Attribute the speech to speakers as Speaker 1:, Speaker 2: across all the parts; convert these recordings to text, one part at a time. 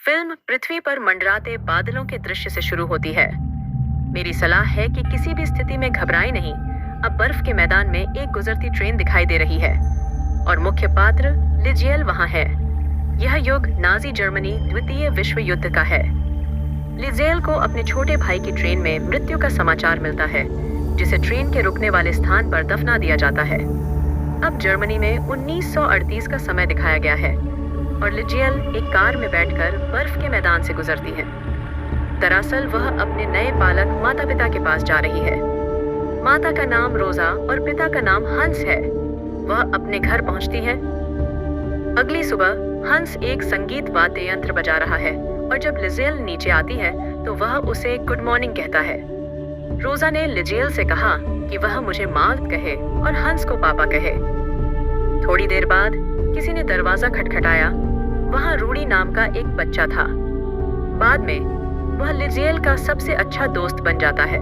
Speaker 1: Film पृथ्वी पर मंडराते बादलों के दृश्य से शुरू होती है। मेरी सलाह है कि किसी भी स्थिति में घबराएं नहीं। अब बर्फ के मैदान में एक गुजरती ट्रेन दिखाई दे रही है और मुख्य पात्र लिजियल वहां है। यह युग नाजी जर्मनी द्वितीय विश्व युद्ध का है। लिजियल को अपने छोटे भाई की ट्रेन में मृत्यु का समाचार मिलता है, जिसे ट्रेन के रुकने वाले स्थान पर दफना दिया जाता है। अब जर्मनी में 1938 का समय दिखाया गया है और लिजियल एक कार में बैठकर बर्फ के मैदान से गुजरती है। दरअसल वह अपने नए पालक माता पिता के पास जा रही है। माता का नाम रोजा और पिता का नाम हंस है। वह अपने घर पहुंचती है। अगली सुबह हंस एक संगीत वाद्य यंत्र बजा रहा है और जब लिजियल नीचे आती है तो वह उसे गुड मॉर्निंग कहता है। रोजा ने लिजियल से कहा कि वह मुझे माँ कहे और हंस को पापा कहे। थोड़ी देर बाद किसी ने दरवाजा खटखटाया। वहां रूडी नाम का एक बच्चा था। बाद में वह लिजियल का सबसे अच्छा दोस्त बन जाता है।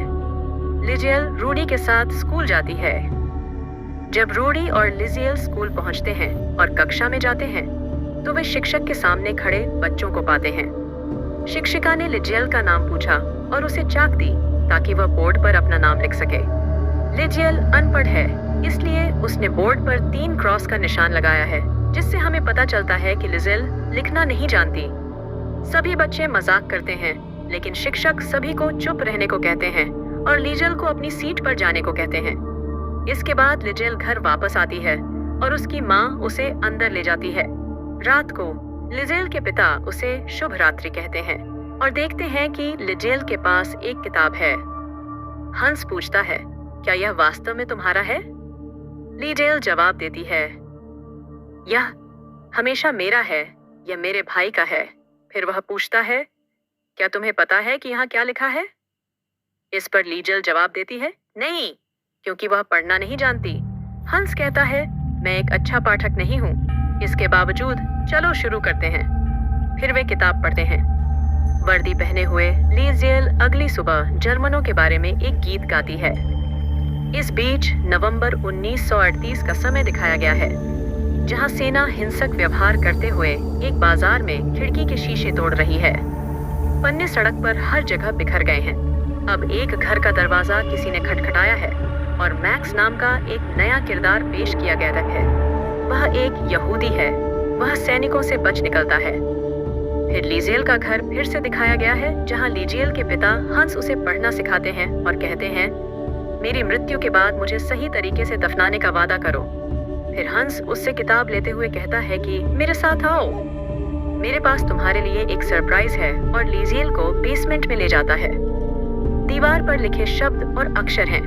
Speaker 1: लिजियल रूडी के साथ स्कूल जाती है। जब रूडी और लिजियल स्कूल पहुंचते हैं और कक्षा में जाते हैं तो वे शिक्षक के सामने खड़े बच्चों को पाते हैं। शिक्षिका ने लिजियल का नाम पूछा और उसे चाक दी ताकि वह बोर्ड पर अपना नाम लिख सके। लिजियल अनपढ़ है, इसलिए उसने बोर्ड पर 3 क्रॉस का निशान लगाया है, जिससे हमें पता चलता है कि लिजियल लिखना नहीं जानती। सभी बच्चे मजाक करते हैं, लेकिन शिक्षक सभी को चुप रहने को कहते हैं और लिजियल को अपनी सीट पर जाने को कहते हैं। इसके बाद लिजियल घर वापस आती है और उसकी माँ उसे अंदर ले जाती है। रात को लिजियल के पिता उसे शुभ रात्रि कहते हैं और देखते हैं कि लिजियल के पास एक किताब है। हंस पूछता है, क्या यह वास्तव में तुम्हारा है? लिजियल जवाब देती है, यह हमेशा मेरा है, यह मेरे भाई का है। फिर वह पूछता है, क्या तुम्हें पता है कि यहाँ क्या लिखा है? इस पर लिजियल जवाब देती है, नहीं, क्योंकि वह पढ़ना नहीं जानती। हंस कहता है, मैं एक अच्छा पाठक नहीं हूँ, इसके बावजूद चलो शुरू करते हैं। फिर वे किताब पढ़ते हैं। वर्दी पहने हुए लिजियल अगली सुबह जर्मनों के बारे में एक गीत गाती है। इस बीच नवंबर 1938 का समय दिखाया गया है, जहां सेना हिंसक व्यवहार करते हुए एक बाजार में खिड़की के शीशे तोड़ रही है। पन्ने सड़क पर हर जगह बिखर गए हैं। अब एक घर का दरवाजा किसी ने खटखटाया है और मैक्स नाम का एक नया किरदार पेश किया गया है। वह एक यहूदी है। वह सैनिकों से बच निकलता है। फिर लिजियल का घर फिर से दिखाया गया है, जहां लिजियल के पिता हंस उसे पढ़ना सिखाते हैं और कहते हैं, मेरी मृत्यु के बाद मुझे सही तरीके से दफनाने का वादा करो। फिर हंस उससे किताब लेते हुए कहता है कि मेरे साथ आओ, मेरे पास तुम्हारे लिए एक सरप्राइज है, और लिजियल को बेसमेंट में ले जाता है। दीवार पर लिखे शब्द और अक्षर हैं।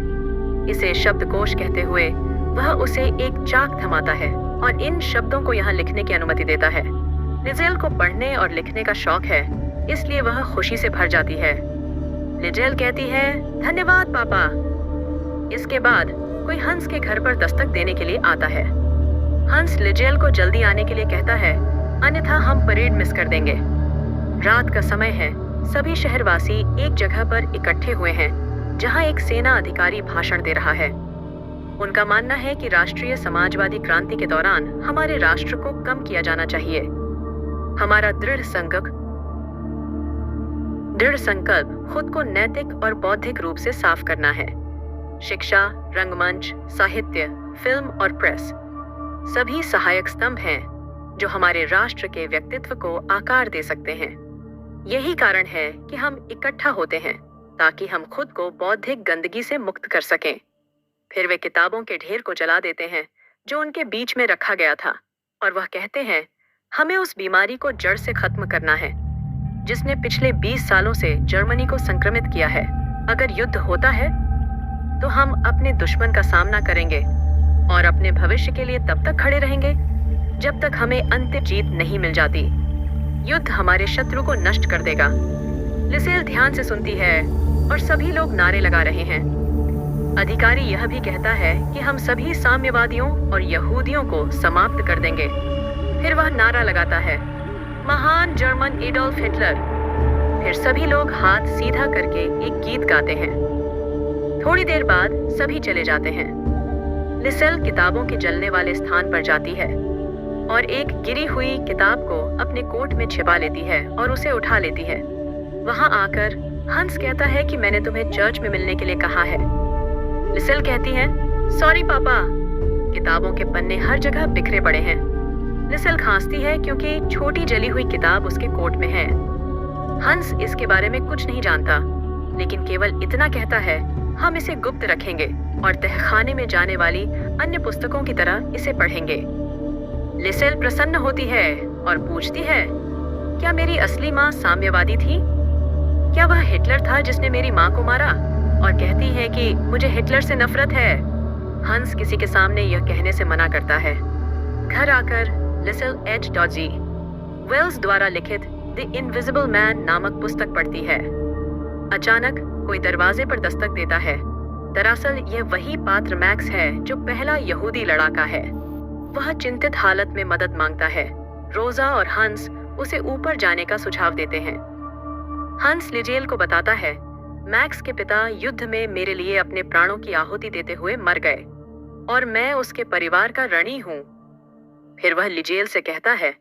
Speaker 1: इसे शब्दकोश कहते हुए वह उसे एक चाक थमाता है और इन शब्दों को यहाँ लिखने की अनुमति देता है। लिजियल को पढ़ने और लिखने का शौक है, इसलिए वह खुशी से भर जाती है। लिजियल कहती है, धन्यवाद पापा। इसके बाद कोई हंस के घर पर दस्तक देने के लिए आता है। हंस लिजियल को जल्दी आने के लिए कहता है, अन्यथा हम परेड मिस कर देंगे। रात का समय है। सभी शहरवासी एक जगह पर इकट्ठे हुए हैं, जहां एक सेना अधिकारी भाषण दे रहा है। उनका मानना है कि राष्ट्रीय समाजवादी क्रांति के दौरान हमारे राष्ट्र को कम किया जाना चाहिए। हमारा दृढ़ संकल्प खुद को नैतिक और बौद्धिक रूप से साफ करना है। शिक्षा, रंगमंच, साहित्य, फिल्म और प्रेस सभी सहायक स्तंभ हैं जो हमारे राष्ट्र के व्यक्तित्व को आकार दे सकते हैं। यही कारण है कि हम इकट्ठा होते हैं, ताकि हम खुद को बौद्धिक गंदगी से मुक्त कर सकें। फिर वे किताबों के ढेर को जला देते हैं जो उनके बीच में रखा गया था, और वह कहते हैं, हमें उस बीमारी को जड़ से खत्म करना है जिसने पिछले 20 सालों से जर्मनी को संक्रमित किया है। अगर युद्ध होता है तो हम अपने दुश्मन का सामना करेंगे और अपने भविष्य के लिए तब तक खड़े रहेंगे जब तक हमें अंतिम जीत नहीं मिल जाती। युद्ध हमारे शत्रु को नष्ट कर देगा। लिजियल ध्यान से सुनती है और सभी लोग नारे लगा रहे हैं। अधिकारी यह भी कहता है कि हम सभी साम्यवादियों और यहूदियों को समाप्त कर देंगे। फिर वह नारा लगाता है, महान जर्मन एडोल्फ हिटलर। फिर सभी लोग हाथ सीधा करके एक गीत गाते हैं। थोड़ी देर बाद सभी चले जाते हैं। लिजियल किताबों के जलने वाले स्थान पर जाती है और एक गिरी हुई किताब को अपने कोट में छिपा लेती है और उसे उठा लेती है। वहां आकर हंस कहता है कि मैंने तुम्हें चर्च में मिलने के लिए कहा है। लिसेल कहती है, सॉरी पापा। किताबों के पन्ने हर जगह बिखरे पड़े हैं। लिसेल खांसती है क्योंकि छोटी जली हुई किताब उसके कोट में है। हंस इसके बारे में कुछ नहीं जानता, लेकिन केवल इतना कहता है, हम इसे गुप्त रखेंगे और तहखाने में जाने वाली अन्य पुस्तकों की तरह इसे पढ़ेंगे। लिसेल प्रसन्न होती है और पूछती है, क्या मेरी असली माँ साम्यवादी थी? क्या वह हिटलर था जिसने मेरी माँ को मारा? और कहती है कि मुझे हिटलर से नफरत है। हंस किसी के सामने यह कहने से मना करता है। घर आकर लिसेल H.G. वेल्स द्वारा लिखित द इनविजिबल मैन नामक पुस्तक पढ़ती है। अचानक कोई दरवाजे पर दस्तक देता है। दरअसल यह वही पात्र मैक्स है जो पहला यहूदी लड़ाका है। वह चिंतित हालत में मदद मांगता है। रोजा और हंस उसे ऊपर जाने का सुझाव देते हैं। हंस लिजेल को बताता है, मैक्स के पिता युद्ध में मेरे लिए अपने प्राणों की आहुति देते हुए मर गए और मैं उसके परिवार का ऋणी हूँ। फिर वह लिजेल से कहता है,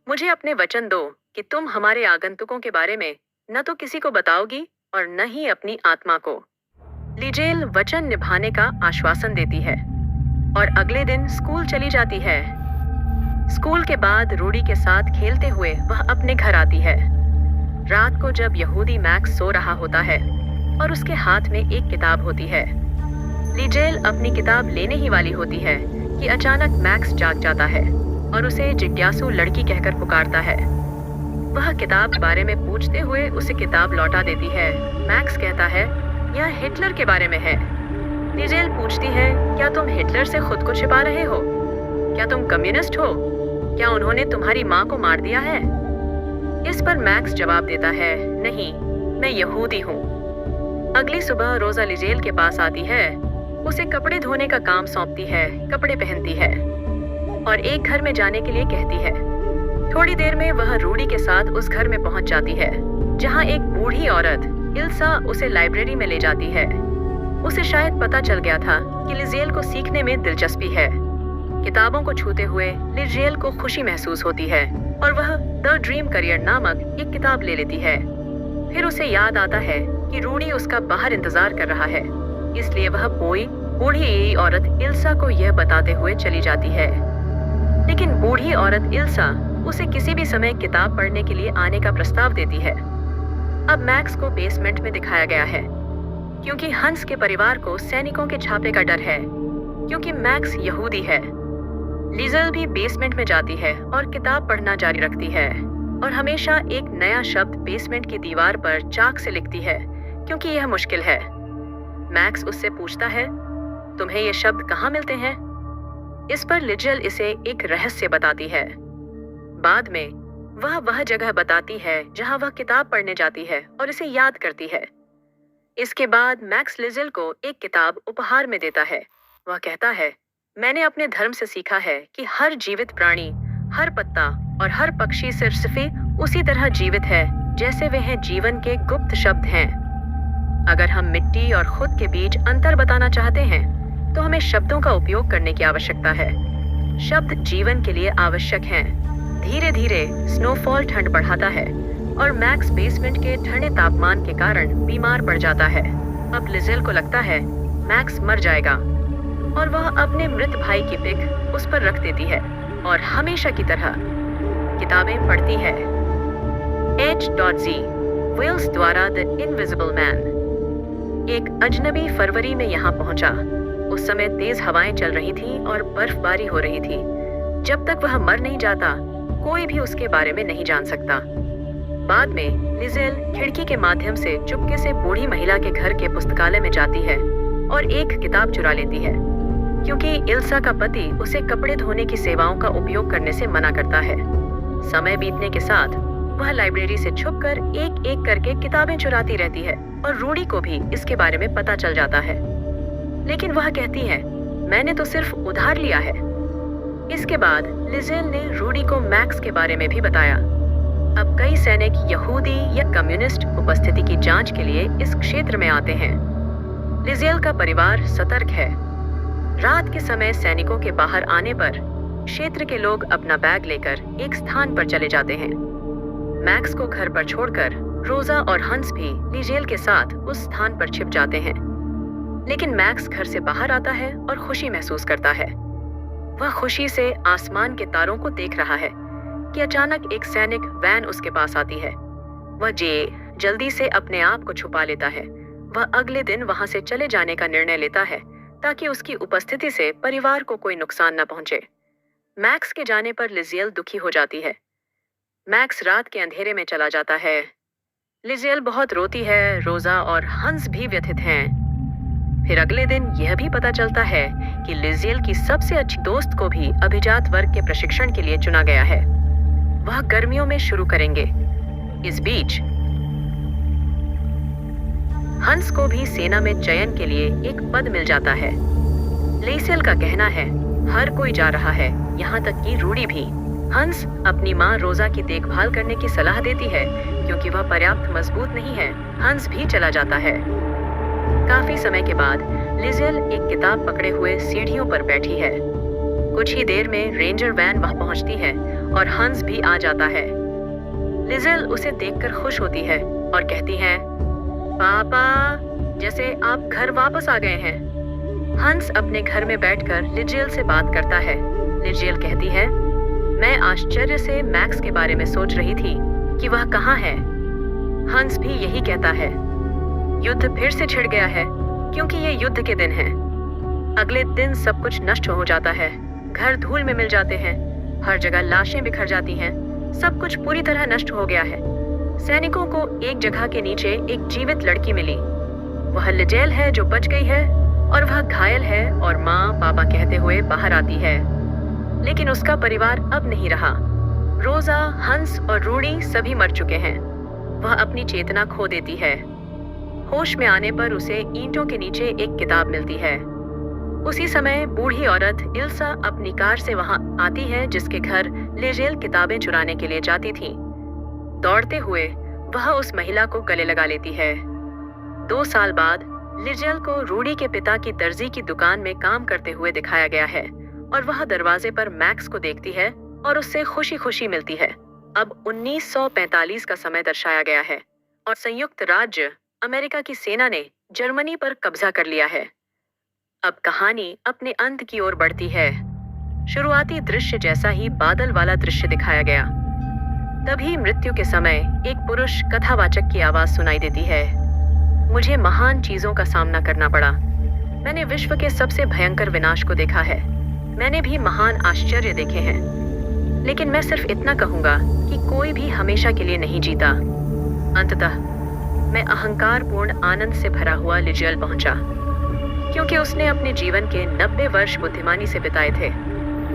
Speaker 1: मुझे अपने वचन दो कि तुम हमारे आगंतुकों के बारे में न तो किसी को बताओगी और न ही अपनी आत्मा को। लिजेल वचन निभाने का आश्वासन देती है और अगले दिन स्कूल चली जाती है। स्कूल के बाद रूडी के साथ खेलते हुए वह अपने घर आती है। रात को जब यहूदी मैक्स सो रहा होता है और उसके हाथ में एक किताब होती है। लिजेल अपनी किताब लेने ही वाली होती है कि अचानक मैक्स जाग जाता है और उसे जिज्ञासु लड़की कहकर पुकारता है। वह किताब के बारे में पूछते हुए उसे किताब लौटा देती है। मैक्स कहता है, यह हिटलर के बारे में है। लिजेल पूछती है, क्या तुम हिटलर से खुद को छिपा रहे हो? क्या तुम कम्युनिस्ट हो? क्या उन्होंने तुम्हारी माँ को मार दिया है? इस पर मैक्स जवाब देता है, नहीं, मैं यहूदी हूँ। अगली सुबह रोजा लिजेल के पास आती है, उसे कपड़े धोने का काम सौंपती है, कपड़े पहनती है और एक घर में जाने के लिए कहती है। थोड़ी देर में वह रूडी के साथ उस घर में पहुंच जाती है, जहां एक बूढ़ी औरत इल्सा उसे लाइब्रेरी में ले जाती है। उसे शायद पता चल गया था कि लिजेल को सीखने में दिलचस्पी है। किताबों को छूते हुए लिजेल को खुशी महसूस होती है और वह द ड्रीम करियर नामक एक किताब ले लेती है। फिर उसे याद आता है कि रूडी उसका बाहर इंतजार कर रहा है, इसलिए वह बूढ़ी औरत इल्सा को यह बताते हुए चली जाती है। लेकिन बूढ़ी औरत इल्सा उसे किसी भी समय किताब पढ़ने के लिए आने का प्रस्ताव देती है। अब मैक्स को बेसमेंट में दिखाया गया है, क्योंकि हंस के परिवार को सैनिकों के छापे का डर है, क्योंकि मैक्स यहूदी है। लिजेल भी बेसमेंट में जाती है और किताब पढ़ना जारी रखती है और हमेशा एक नया शब्द बेसमेंट की दीवार पर चाक से लिखती है, क्योंकि यह मुश्किल है। मैक्स उससे पूछता है, तुम्हें ये शब्द कहाँ मिलते हैं? इस पर लिजेल इसे एक रहस्य बताती है। बाद में वह जगह बताती है जहां वह किताब पढ़ने जाती है और इसे याद करती है। इसके बाद मैक्स लिजेल को एक किताब उपहार में देता है। वह कहता है, मैंने अपने धर्म से सीखा है कि हर जीवित प्राणी, हर पत्ता और हर पक्षी सिर्फ उसी तरह जीवित है जैसे वे हैं जीवन के गुप्त शब्द हैं। अगर हम मिट्टी और खुद के बीच अंतर बताना चाहते हैं तो हमें शब्दों का उपयोग करने की आवश्यकता है। शब्द जीवन के लिए आवश्यक हैं। धीरे धीरे स्नोफॉल ठंड बढ़ाता है और मैक्स बेसमेंट के ठंडे तापमान के कारण बीमार पड़ जाता है। अब लिजेल को लगता है मैक्स मर जाएगा और वह अपने मृत भाई की पिक उस पर रख देती है और हमेशा की तरह किताबें पढ़ती है। H.G. वेल्स द्वारा द इनविजिबल मैन। एक अजनबी फरवरी में यहाँ पहुंचा। उस समय तेज हवाएं चल रही थीं और बर्फबारी हो रही थी। जब तक वह मर नहीं जाता, कोई भी उसके बारे में नहीं जान सकता। बाद में लिजेल खिड़की के माध्यम से चुपके से बूढ़ी महिला के घर के पुस्तकालय में जाती है और एक किताब चुरा लेती है, क्योंकि इल्सा का पति उसे कपड़े धोने की सेवाओं का उपयोग करने से मना करता है। समय बीतने के साथ वह लाइब्रेरी से छुपकर एक एक करके किताबें चुराती रहती है और रूडी को भी इसके बारे में पता चल जाता है। लेकिन वह कहती है, मैंने तो सिर्फ उधार लिया है। इसके बाद लिजेल ने रूडी को मैक्स के बारे में भी बताया। अब कई सैनिक यहूदी या कम्युनिस्ट उपस्थिति की जांच के लिए इस क्षेत्र में आते हैं। लिजेल का परिवार सतर्क है। रात के समय सैनिकों के बाहर आने पर क्षेत्र के लोग अपना बैग लेकर एक स्थान पर चले जाते हैं। मैक्स को घर पर छोड़कर रोजा और हंस भी लिजेल के साथ उस स्थान पर छिप जाते हैं। लेकिन मैक्स घर से बाहर आता है और खुशी महसूस करता है। वह खुशी से आसमान के तारों को देख रहा है कि अचानक एक सैनिक वैन उसके पास आती है। वह जल्दी से अपने आप को छुपा लेता है। वह अगले दिन वहां से चले जाने का निर्णय लेता है ताकि उसकी उपस्थिति से परिवार को कोई नुकसान न पहुंचे। मैक्स के जाने पर लिजेल दुखी हो जाती है। मैक्स रात के अंधेरे में चला जाता है। लिजेल बहुत रोती है। रोजा और हंस भी व्यथित हैं। फिर अगले दिन यह भी पता चलता है कि लिजेल की सबसे अच्छी दोस्त को भी अभिजात वर्ग के प्रशिक्षण के लिए चुना गया है। वह गर्मियों में शुरू करेंगे। इस बीच हंस को भी सेना में चयन के लिए एक पद मिल जाता है। लिजेल का कहना है हर कोई जा रहा है, यहाँ तक कि रूडी भी। हंस अपनी माँ रोजा की देखभाल करने की सलाह देती है क्योंकि वह पर्याप्त मजबूत नहीं है। हंस भी चला जाता है। काफी समय के बाद लिजेल एक किताब पकड़े हुए सीढ़ियों पर बैठी है। कुछ ही देर में रेंजर वैन वहां पहुंचती है और हंस भी आ जाता है। लिजेल उसे देखकर खुश होती है और कहती है, पापा, जैसे आप घर वापस आ गए हैं। हंस अपने घर में बैठकर लिजेल से बात करता है। लिजेल कहती है, मैं आश्चर्य से मैक्स के बारे में सोच रही थी कि वह कहाँ है। हंस भी यही कहता है। युद्ध फिर से छिड़ गया है क्योंकि ये युद्ध के दिन हैं। अगले दिन सब कुछ नष्ट हो जाता है। घर धूल में मिल जाते हैं। हर जगह लाशें बिखर जाती हैं। सब कुछ पूरी तरह नष्ट हो गया है। सैनिकों को एक जगह के नीचे एक जीवित लड़की मिली। वह लिजेल है जो बच गई है और वह घायल है और माँ पापा कहते हुए बाहर आती है। लेकिन उसका परिवार अब नहीं रहा। रोजा, हंस और रूडी सभी मर चुके हैं। वह अपनी चेतना खो देती है। होश में आने पर उसे ईंटों के नीचे एक किताब मिलती है। उसी समय बूढ़ी औरत इल्सा अपनी कार से वहां आती है जिसके घर लिजेल किताबें चुराने के लिए जाती थी। दौड़ते हुए वह उस महिला को गले लगा लेती है। 2 साल बाद लिजेल को रूडी के पिता की दर्जी की दुकान में काम करते हुए दिखाया गया है और वह दरवाजे पर मैक्स को देखती है और उससे खुशी खुशी मिलती है। अब 1945 का समय दर्शाया गया है और संयुक्त राज्य अमेरिका की सेना ने जर्मनी पर कब्जा कर लिया है। अब कहानी अपने अंत की ओर बढ़ती है। शुरुआती दृश्य जैसा ही बादल वाला दृश्य दिखाया गया। तभी मृत्यु के समय एक पुरुष कथावाचक की आवाज सुनाई देती है। मुझे महान चीजों का सामना करना पड़ा। मैंने विश्व के सबसे भयंकर विनाश को देखा है। मैंने भी महान आश्चर्य देखे हैं। लेकिन मैं सिर्फ इतना कहूंगा कि कोई भी हमेशा के लिए नहीं जीता। अंततः मैं अहंकारपूर्ण आनंद से भरा हुआ लिजेल पहुंचा क्योंकि उसने अपने जीवन के 90 वर्ष बुद्धिमानी से बिताए थे।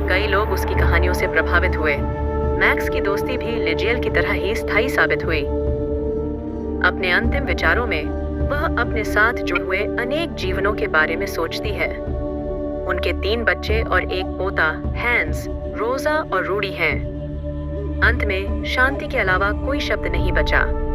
Speaker 1: कई लोग उसकी कहानियों से प्रभावित हुए। मैक्स की दोस्ती भी लिजेल की तरह ही स्थायी साबित हुई। अपने अंतिम विचारों में वह अपने साथ जुड़े हुए अनेक जीवनों के बारे में सोचती है। उनके 3 बच्चे और एक पोता हैंस, रोजा और रूडी हैं। अंत में शांति के अलावा कोई शब्द नहीं बचा।